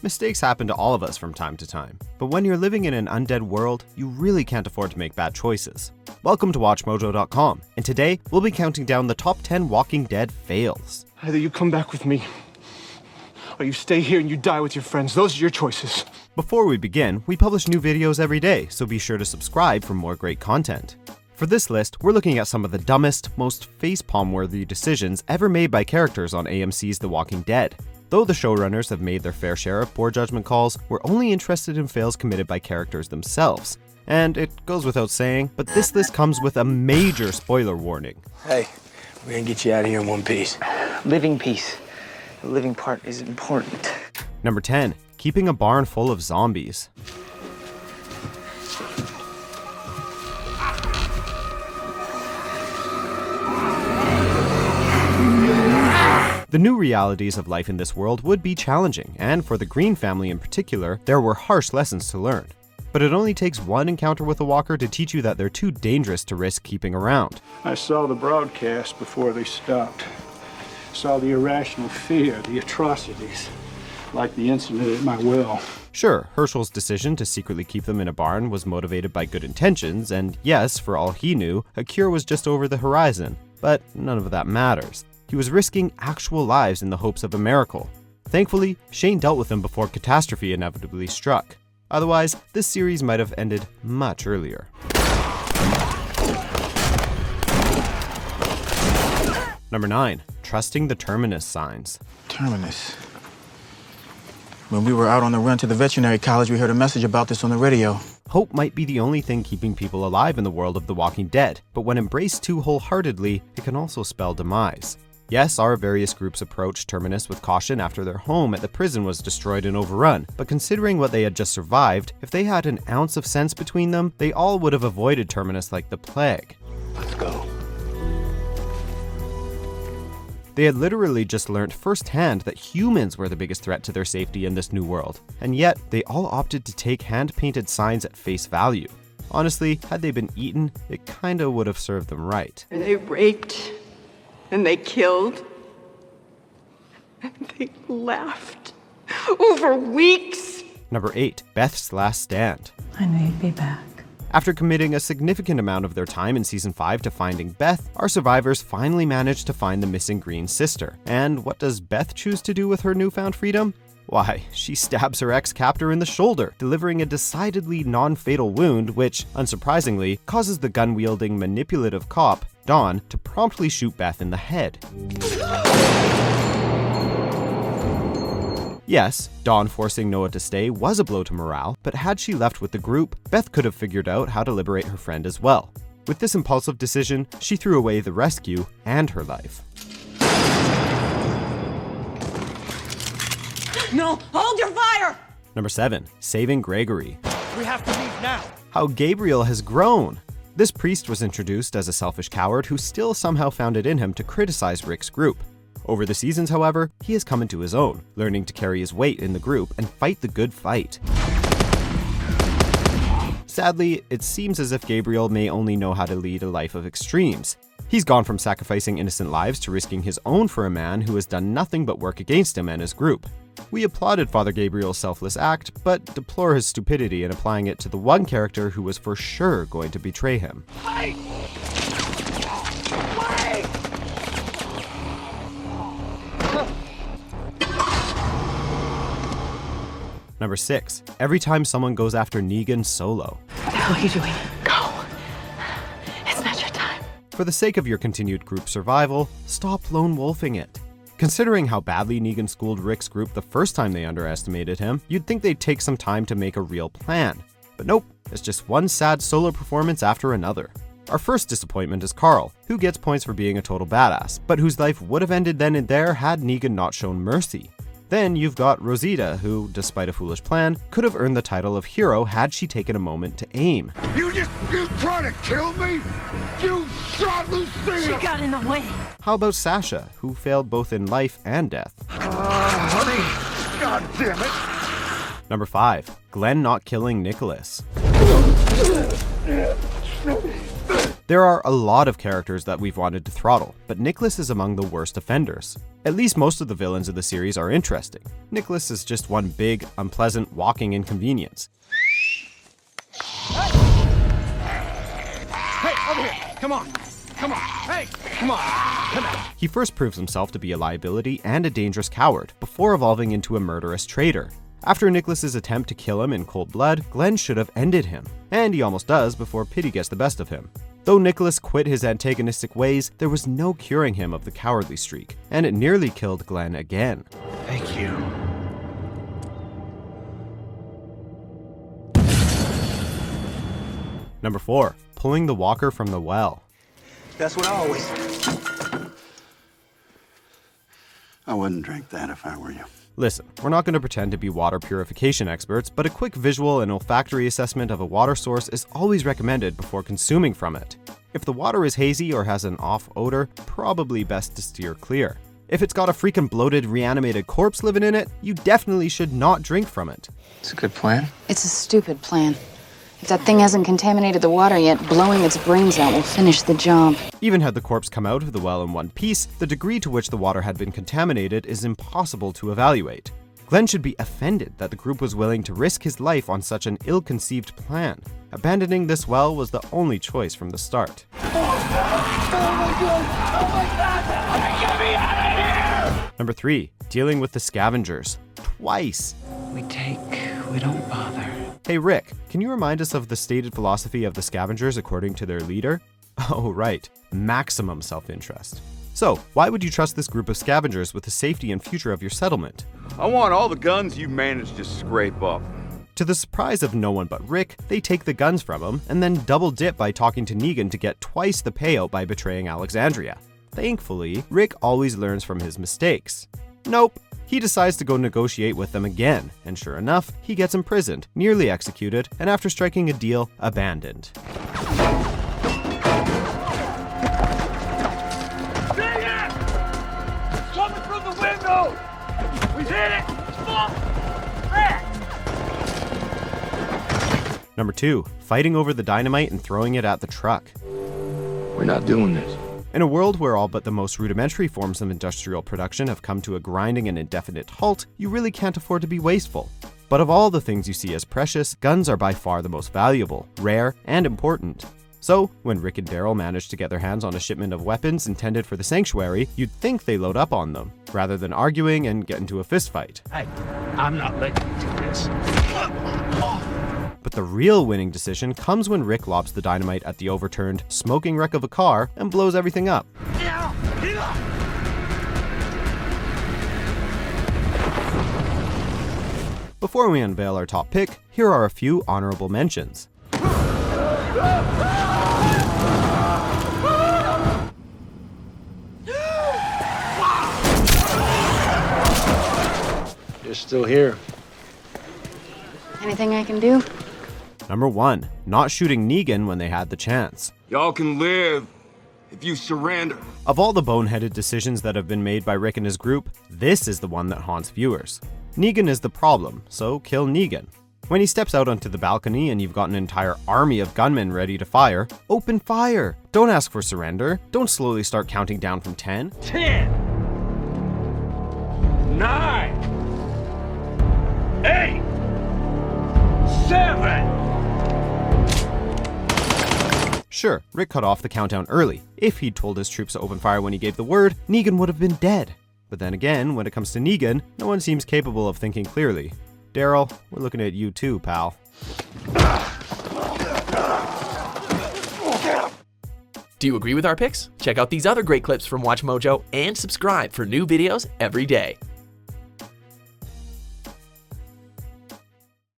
Mistakes happen to all of us from time to time, but when you're living in an undead world, you really can't afford to make bad choices. Welcome to WatchMojo.com, and today we'll be counting down the top 10 Walking Dead fails. Either you come back with me, or you stay here and you die with your friends. Those are your choices. Before we begin, we publish new videos every day, so be sure to subscribe for more great content. For this list, we're looking at some of the dumbest, most facepalm-worthy decisions ever made by characters on AMC's The Walking Dead. Though the showrunners have made their fair share of poor judgment calls, we're only interested in fails committed by characters themselves. And it goes without saying, but this list comes with a major spoiler warning. Hey, we're gonna get you out of here in one piece. Living piece. The living part is important. Number 10. Keeping a barn full of zombies. The new realities of life in this world would be challenging, and for the Green family in particular, there were harsh lessons to learn. But it only takes one encounter with a walker to teach you that they're too dangerous to risk keeping around. I saw the broadcast before they stopped. Saw the irrational fear, the atrocities, like the incident at my well. Sure, Herschel's decision to secretly keep them in a barn was motivated by good intentions, and yes, for all he knew, a cure was just over the horizon. But none of that matters. He was risking actual lives in the hopes of a miracle. Thankfully, Shane dealt with them before catastrophe inevitably struck. Otherwise, this series might have ended much earlier. Number 9. Trusting the Terminus signs. Terminus. When we were out on the run to the veterinary college, we heard a message about this on the radio. Hope might be the only thing keeping people alive in the world of The Walking Dead, but when embraced too wholeheartedly, it can also spell demise. Yes, our various groups approached Terminus with caution after their home at the prison was destroyed and overrun, but considering what they had just survived, if they had an ounce of sense between them, they all would have avoided Terminus like the plague. Let's go. They had literally just learned firsthand that humans were the biggest threat to their safety in this new world, and yet they all opted to take hand-painted signs at face value. Honestly, had they been eaten, it kinda would have served them right. They raped, and they killed, and they laughed over weeks. Number 8. Beth's Last Stand. I knew you'd be back. After committing a significant amount of their time in Season 5 to finding Beth, our survivors finally managed to find the missing Green sister. And what does Beth choose to do with her newfound freedom? Why, she stabs her ex-captor in the shoulder, delivering a decidedly non-fatal wound which, unsurprisingly, causes the gun-wielding manipulative cop, Dawn, to promptly shoot Beth in the head. Yes, Dawn forcing Noah to stay was a blow to morale, but had she left with the group, Beth could have figured out how to liberate her friend as well. With this impulsive decision, she threw away the rescue and her life. No, hold your fire! Number 7. Saving Gregory. We have to leave now. How Gabriel has grown! This priest was introduced as a selfish coward who still somehow found it in him to criticize Rick's group. Over the seasons, however, he has come into his own, learning to carry his weight in the group and fight the good fight. Sadly, it seems as if Gabriel may only know how to lead a life of extremes. He's gone from sacrificing innocent lives to risking his own for a man who has done nothing but work against him and his group. We applauded Father Gabriel's selfless act, but deplore his stupidity in applying it to the one character who was for sure going to betray him. Wait! Number 6. Every time someone goes after Negan solo. What the hell are you doing? Go. It's not your time. For the sake of your continued group survival, stop lone wolfing it. Considering how badly Negan schooled Rick's group the first time they underestimated him, you'd think they'd take some time to make a real plan. But nope, it's just one sad solo performance after another. Our first disappointment is Carl, who gets points for being a total badass, but whose life would have ended then and there had Negan not shown mercy. Then you've got Rosita, who, despite a foolish plan, could have earned the title of hero had she taken a moment to aim. You trying to kill me? You shot Lucille! She got in the way. How about Sasha, who failed both in life and death? Honey! God damn it! Number 5. Glenn not killing Nicholas. There are a lot of characters that we've wanted to throttle, but Nicholas is among the worst offenders. At least most of the villains of the series are interesting. Nicholas is just one big, unpleasant, walking inconvenience. Hey, over here! Come on! Come on! Hey! Come on! Come on! He first proves himself to be a liability and a dangerous coward, before evolving into a murderous traitor. After Nicholas's attempt to kill him in cold blood, Glenn should have ended him, and he almost does before pity gets the best of him. Though Nicholas quit his antagonistic ways, there was no curing him of the cowardly streak, and it nearly killed Glenn again. Thank you. Number 4. Pulling the walker from the well. That's what I always... I wouldn't drink that if I were you. Listen, we're not going to pretend to be water purification experts, but a quick visual and olfactory assessment of a water source is always recommended before consuming from it. If the water is hazy or has an off odor, probably best to steer clear. If it's got a freaking bloated, reanimated corpse living in it, you definitely should not drink from it. It's a good plan. It's a stupid plan. If that thing hasn't contaminated the water yet, blowing its brains out will finish the job. Even had the corpse come out of the well in one piece, the degree to which the water had been contaminated is impossible to evaluate. Glenn should be offended that the group was willing to risk his life on such an ill-conceived plan. Abandoning this well was the only choice from the start. Number 3. Dealing with the Scavengers. Twice. We take, we don't bother. Hey Rick, can you remind us of the stated philosophy of the Scavengers according to their leader? Oh right, maximum self-interest. So, why would you trust this group of scavengers with the safety and future of your settlement? I want all the guns you managed to scrape up. To the surprise of no one but Rick, they take the guns from him and then double dip by talking to Negan to get twice the payout by betraying Alexandria. Thankfully, Rick always learns from his mistakes. Nope. He decides to go negotiate with them again, and sure enough, he gets imprisoned, nearly executed, and after striking a deal, abandoned. Coming from the window! We hit it! Number 2. Fighting over the dynamite and throwing it at the truck. We're not doing this. In a world where all but the most rudimentary forms of industrial production have come to a grinding and indefinite halt, you really can't afford to be wasteful. But of all the things you see as precious, guns are by far the most valuable, rare, and important. So, when Rick and Daryl manage to get their hands on a shipment of weapons intended for the sanctuary, you'd think they load up on them, rather than arguing and get into a fistfight. Hey, I'm not letting you do this. But the real winning decision comes when Rick lobs the dynamite at the overturned, smoking wreck of a car and blows everything up. Before we unveil our top pick, here are a few honorable mentions. You're still here. Anything I can do? Number 1. Not shooting Negan when they had the chance. Y'all can live if you surrender. Of all the boneheaded decisions that have been made by Rick and his group, this is the one that haunts viewers. Negan is the problem, so kill Negan. When he steps out onto the balcony and you've got an entire army of gunmen ready to fire, open fire! Don't ask for surrender. Don't slowly start counting down from 10. 10, 9, 8, 7. Sure, Rick cut off the countdown early. If he'd told his troops to open fire when he gave the word, Negan would have been dead. But then again, when it comes to Negan, no one seems capable of thinking clearly. Daryl, we're looking at you too, pal. Do you agree with our picks? Check out these other great clips from WatchMojo and subscribe for new videos every day.